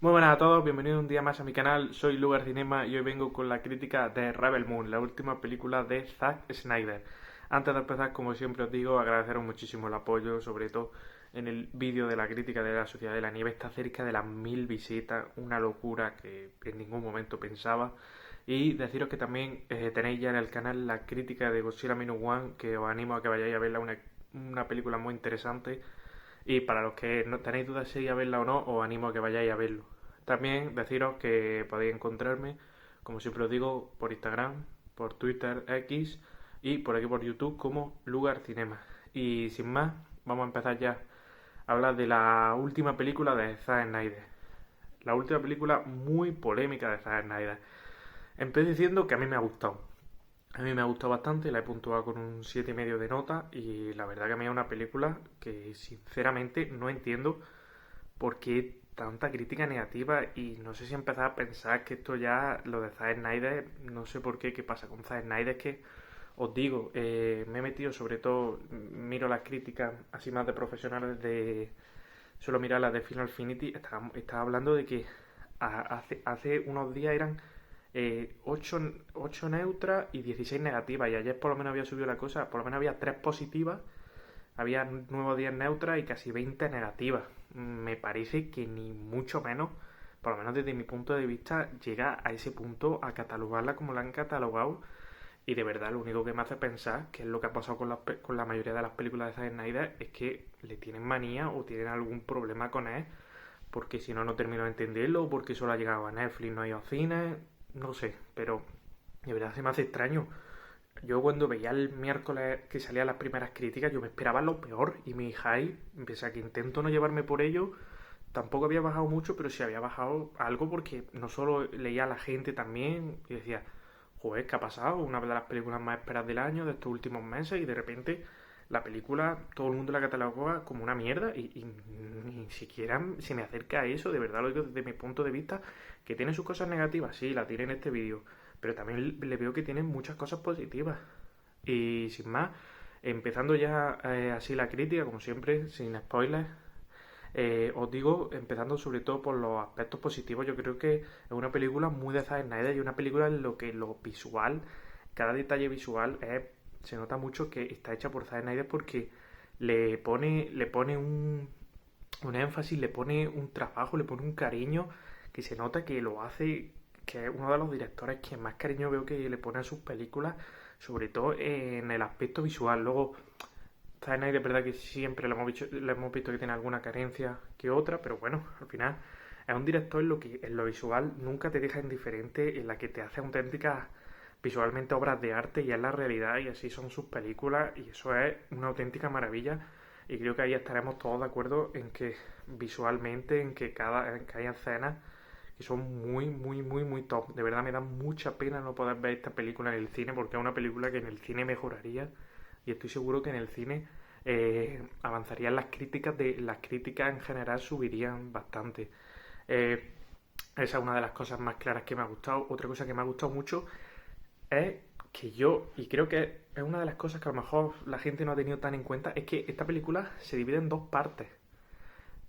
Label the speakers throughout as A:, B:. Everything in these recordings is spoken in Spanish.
A: Muy buenas a todos, bienvenidos un día más a mi canal, soy Lugar Cinema y hoy vengo con la crítica de Rebel Moon, la última película de Zack Snyder. Antes de empezar, como siempre os digo, agradeceros muchísimo el apoyo, sobre todo en el vídeo de la crítica de la Sociedad de la Nieve, está cerca de las 1000 visitas, una locura que en ningún momento pensaba. Y deciros que también tenéis ya en el canal la crítica de Godzilla Minus One, que os animo a que vayáis a verla, una película muy interesante y para los que no tenéis dudas si ir a verla o no, os animo a que vayáis a verlo. También deciros que podéis encontrarme, como siempre os digo, por Instagram, por Twitter, X y por aquí por YouTube como Lugar Cinema. Y sin más, vamos a empezar ya a hablar de la última película de Zack Snyder. La última película muy polémica de Zack Snyder. Empecé diciendo que a mí me ha gustado. A mí me ha gustado bastante, la he puntuado con un 7,5 de nota y la verdad que a mí es una película que sinceramente no entiendo por qué tanta crítica negativa y no sé si empezar a pensar que esto ya, lo de Zack Snyder, no sé por qué, qué pasa con Zack Snyder, es que os digo, me he metido sobre todo, miro las críticas así más de profesionales de, suelo mirar las de Final Affinity, estaba hablando de que hace unos días eran 8 neutras y 16 negativas. Y ayer por lo menos había subido la cosa, por lo menos había 3 positivas, había nuevos 10 neutras y casi 20 negativas. Me parece que ni mucho menos, por lo menos desde mi punto de vista, llega a ese punto a catalogarla como la han catalogado. Y de verdad, lo único que me hace pensar, que es lo que ha pasado con la mayoría de las películas de Zack Snyder, es que le tienen manía o tienen algún problema con él, porque si no, no termino de entenderlo, o porque solo ha llegado a Netflix, no ha ido a cine, no sé, pero de verdad se me hace extraño. Yo cuando veía el miércoles que salían las primeras críticas, yo me esperaba lo peor y mi hype, pese a que intento no llevarme por ello, tampoco había bajado mucho, pero sí había bajado algo porque no solo leía a la gente también y decía, joder, ¿qué ha pasado? Una de las películas más esperadas del año, de estos últimos meses, y de repente la película todo el mundo la cataloga como una mierda y ni siquiera se me acerca a eso, de verdad lo digo desde mi punto de vista, que tiene sus cosas negativas, sí, la tiene en este vídeo, pero también le veo que tiene muchas cosas positivas. Y sin más, empezando ya así la crítica, como siempre, sin spoilers, os digo, empezando sobre todo por los aspectos positivos, yo creo que es una película muy de Zack Snyder y una película en lo que lo visual, cada detalle visual se nota mucho que está hecha por Zack Snyder porque le pone un énfasis, le pone un trabajo, le pone un cariño que se nota que lo hace, que es uno de los directores que más cariño veo que le pone a sus películas, sobre todo en el aspecto visual. Luego, Zack Snyder es verdad que siempre le hemos visto que tiene alguna carencia que otra, pero bueno, al final es un director en lo visual nunca te deja indiferente, en la que te hace auténticas visualmente obras de arte y es la realidad y así son sus películas y eso es una auténtica maravilla y creo que ahí estaremos todos de acuerdo en que visualmente, en que hay escenas que son muy top. De verdad me da mucha pena no poder ver esta película en el cine porque es una película que en el cine mejoraría y estoy seguro que en el cine avanzarían las críticas en general subirían bastante. Eh, Esa es una de las cosas más claras que me ha gustado. Otra cosa que me ha gustado mucho es que yo, y creo que es una de las cosas que a lo mejor la gente no ha tenido tan en cuenta, es que esta película se divide en dos partes.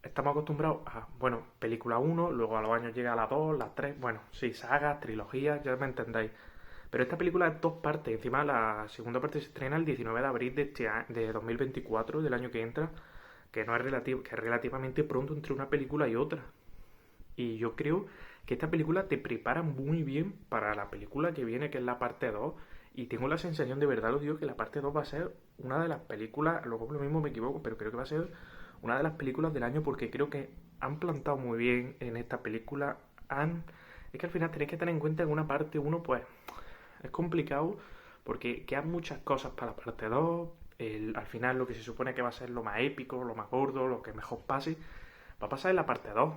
A: Estamos acostumbrados a, bueno, película uno, luego a los años llega la 2, la 3, bueno, sí, sagas, trilogías, ya me entendéis. Pero esta película es dos partes. Encima la segunda parte se estrena el 19 de abril de 2024, del año que entra, que no es relativo, que es relativamente pronto entre una película y otra. Y yo creo que esta película te prepara muy bien para la película que viene, que es la parte 2. Y tengo la sensación, de verdad lo digo, que la parte 2 va a ser una de las películas, luego lo mismo me equivoco, pero creo que va a ser una de las películas del año porque creo que han plantado muy bien en esta película. Es que al final tenéis que tener en cuenta que una parte uno pues es complicado porque quedan muchas cosas para la parte 2. Al final lo que se supone que va a ser lo más épico, lo más gordo, lo que mejor pase, va a pasar en la parte 2.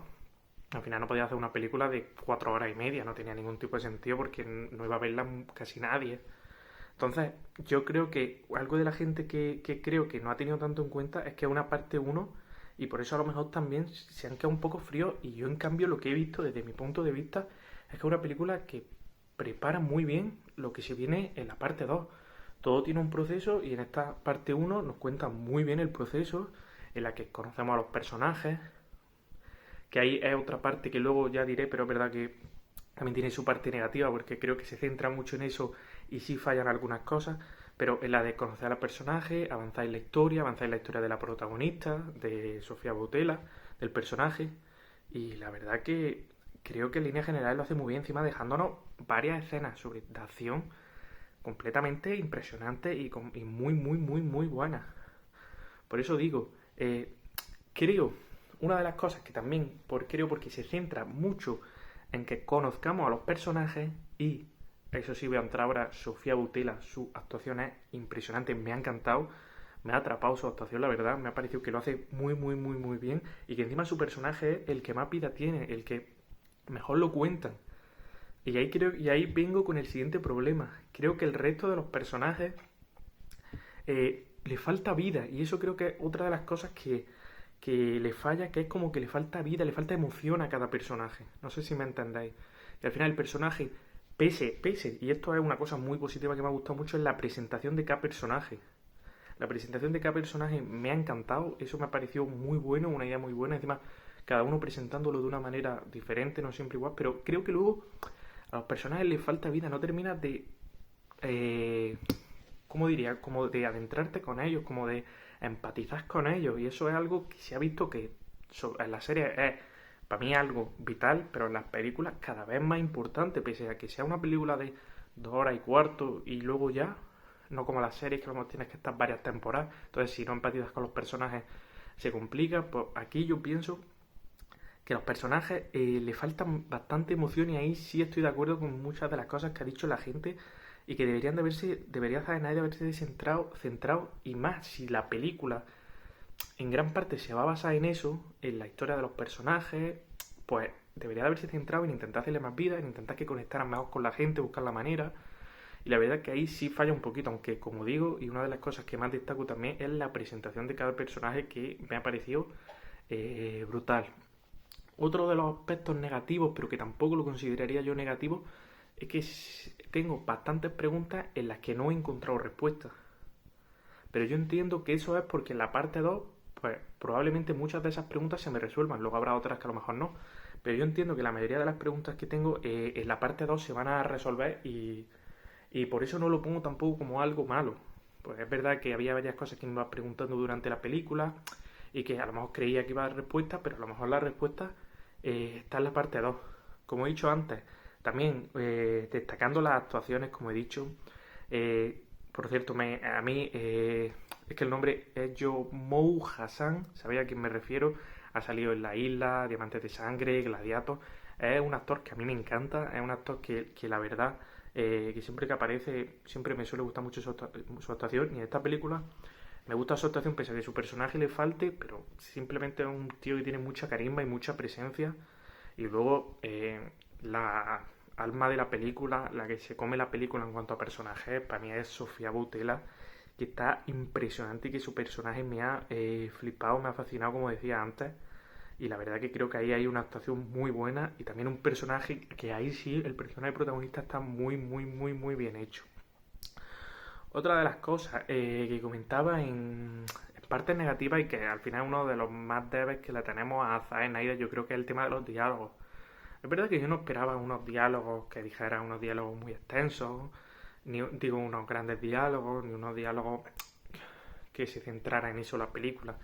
A: Al final no podía hacer una película de 4 horas y media, no tenía ningún tipo de sentido porque no iba a verla casi nadie. Entonces, yo creo que algo de la gente que creo que no ha tenido tanto en cuenta es que es una parte uno y por eso a lo mejor también se han quedado un poco fríos y yo en cambio lo que he visto desde mi punto de vista es que es una película que prepara muy bien lo que se viene en la parte 2. Todo tiene un proceso y en esta parte uno nos cuenta muy bien el proceso en la que conocemos a los personajes, que ahí es otra parte que luego ya diré, pero es verdad que también tiene su parte negativa, porque creo que se centra mucho en eso y sí fallan algunas cosas, pero en la de conocer a los personajes, avanzar en la historia de la protagonista, de Sofía Boutella, del personaje, y la verdad que creo que en línea general lo hace muy bien, encima dejándonos varias escenas sobre de acción completamente impresionantes y muy, muy, muy, muy buenas. Por eso digo, creo, una de las cosas que también creo porque se centra mucho en que conozcamos a los personajes y, eso sí voy a entrar ahora, Sofía Boutella, su actuación es impresionante, me ha encantado, me ha atrapado su actuación, la verdad, me ha parecido que lo hace muy, muy, muy, muy bien y que encima su personaje es el que más vida tiene, el que mejor lo cuentan. Y ahí vengo con el siguiente problema. Creo que el resto de los personajes le falta vida. Y eso creo que es otra de las cosas que le falla, que es como que le falta vida, le falta emoción a cada personaje. No sé si me entendéis. Y al final el personaje, pese, y esto es una cosa muy positiva que me ha gustado mucho, es la presentación de cada personaje. La presentación de cada personaje me ha encantado, eso me ha parecido muy bueno, una idea muy buena. Encima, cada uno presentándolo de una manera diferente, no siempre igual, pero creo que luego a los personajes les falta vida, no terminas de, ¿cómo diría? Como de adentrarte con ellos, como de empatizar con ellos. Y eso es algo que se ha visto que en la serie es, para mí, algo vital, pero en las películas cada vez más importante, pese a que sea una película de 2 horas y cuarto y luego ya, no como las series que a lo mejor tienes que estar varias temporadas. Entonces, si no empatizas con los personajes, se complica. Pues aquí yo pienso que a los personajes le faltan bastante emoción y ahí sí estoy de acuerdo con muchas de las cosas que ha dicho la gente y que debería Zack Snyder haberse centrado y más si la película en gran parte se va a basar en eso, en la historia de los personajes, pues debería de haberse centrado en intentar hacerle más vida, en intentar que conectaran mejor con la gente, buscar la manera. Y la verdad es que ahí sí falla un poquito, aunque como digo, y una de las cosas que más destaco también es la presentación de cada personaje que me ha parecido brutal. Otro de los aspectos negativos, pero que tampoco lo consideraría yo negativo, es que tengo bastantes preguntas en las que no he encontrado respuestas. Pero yo entiendo que eso es porque en la parte 2 pues probablemente muchas de esas preguntas se me resuelvan. Luego habrá otras que a lo mejor no. Pero yo entiendo que la mayoría de las preguntas que tengo en la parte 2 se van a resolver y por eso no lo pongo tampoco como algo malo. Pues es verdad que había varias cosas que me iba preguntando durante la película y que a lo mejor creía que iba a dar respuesta, pero a lo mejor la respuesta está en la parte 2. Como he dicho antes, también destacando las actuaciones, como he dicho. Por cierto, a mí es que el nombre es Mou Hassan, ¿sabéis a quién me refiero? Ha salido en La Isla, Diamantes de Sangre, Gladiator. Es un actor que a mí me encanta, es un actor que la verdad, que siempre que aparece, siempre me suele gustar mucho su actuación. Y en esta película me gusta su actuación, pese a que su personaje le falte, pero simplemente es un tío que tiene mucha carisma y mucha presencia. Y luego la alma de la película, la que se come la película en cuanto a personajes, para mí es Sofía Boutella, que está impresionante y que su personaje me ha flipado, me ha fascinado, como decía antes. Y la verdad que creo que ahí hay una actuación muy buena y también un personaje que ahí sí, el personaje protagonista está muy, muy, muy, muy bien hecho. Otra de las cosas que comentaba en partes negativas y que al final es uno de los más débiles que le tenemos a Zack Snyder, yo creo que es el tema de los diálogos. Es verdad que yo no esperaba unos diálogos que dijeran unos diálogos muy extensos, ni digo unos grandes diálogos, ni unos diálogos que se centraran en eso la película.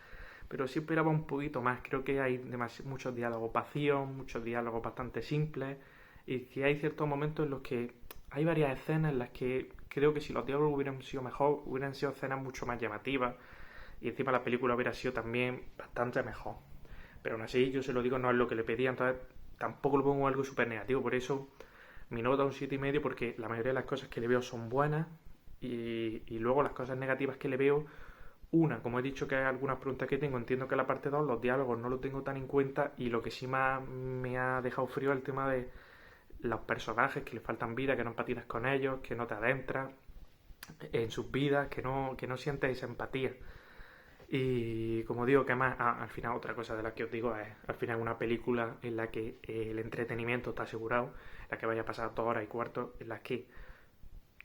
A: Pero sí esperaba un poquito más. Creo que hay muchos diálogos vacíos, muchos diálogos bastante simples, y que hay ciertos momentos en los que hay varias escenas en las que creo que si los diálogos hubieran sido mejor, hubieran sido escenas mucho más llamativas, y encima la película hubiera sido también bastante mejor. Pero aún así, yo se lo digo, no es lo que le pedía, entonces tampoco lo pongo algo súper negativo. Por eso mi nota un 7,5, porque la mayoría de las cosas que le veo son buenas y luego las cosas negativas que le veo, una, como he dicho que hay algunas preguntas que tengo, entiendo que la parte 2 los diálogos no lo tengo tan en cuenta y lo que sí más me ha dejado frío es el tema de los personajes, que le faltan vida, que no empatizas con ellos, que no te adentras en sus vidas, que no sientes esa empatía. Y como digo, que más, al final otra cosa de la que os digo es, al final una película en la que el entretenimiento está asegurado, en la que vaya a pasar 2 horas y cuarto, en la que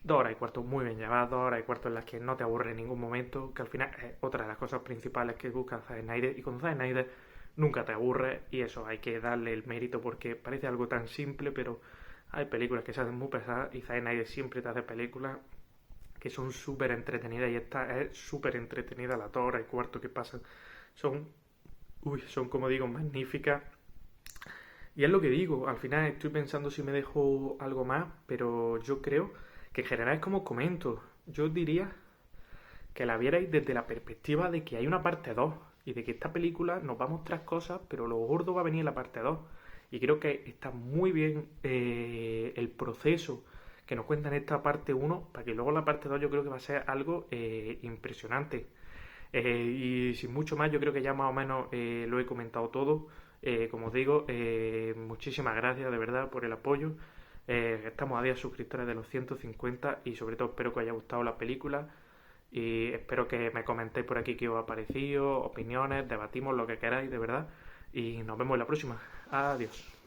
A: 2 horas y cuarto muy bien llevadas, 2 horas y cuarto en las que no te aburre en ningún momento, que al final es otra de las cosas principales que busca Zack Snyder. Y con Zack Snyder nunca te aburres y eso hay que darle el mérito porque parece algo tan simple, pero hay películas que se hacen muy pesadas y Zack Snyder siempre te hace películas que son súper entretenidas y esta es súper entretenida, las 2 horas y cuarto que pasan son, son como digo, magníficas. Y es lo que digo, al final estoy pensando si me dejo algo más, pero yo creo que en general es como comento. Yo diría que la vierais desde la perspectiva de que hay una parte 2 y de que esta película nos va a mostrar cosas, pero lo gordo va a venir en la parte 2. Y creo que está muy bien el proceso que nos cuenta en esta parte 1 para que luego la parte 2 yo creo que va a ser algo impresionante. Y sin mucho más, yo creo que ya más o menos lo he comentado todo. Como os digo, muchísimas gracias de verdad por el apoyo. Estamos a 10 suscriptores de los 150 y sobre todo espero que os haya gustado la película y espero que me comentéis por aquí qué os ha parecido, opiniones, debatimos lo que queráis de verdad y nos vemos en la próxima. Adiós.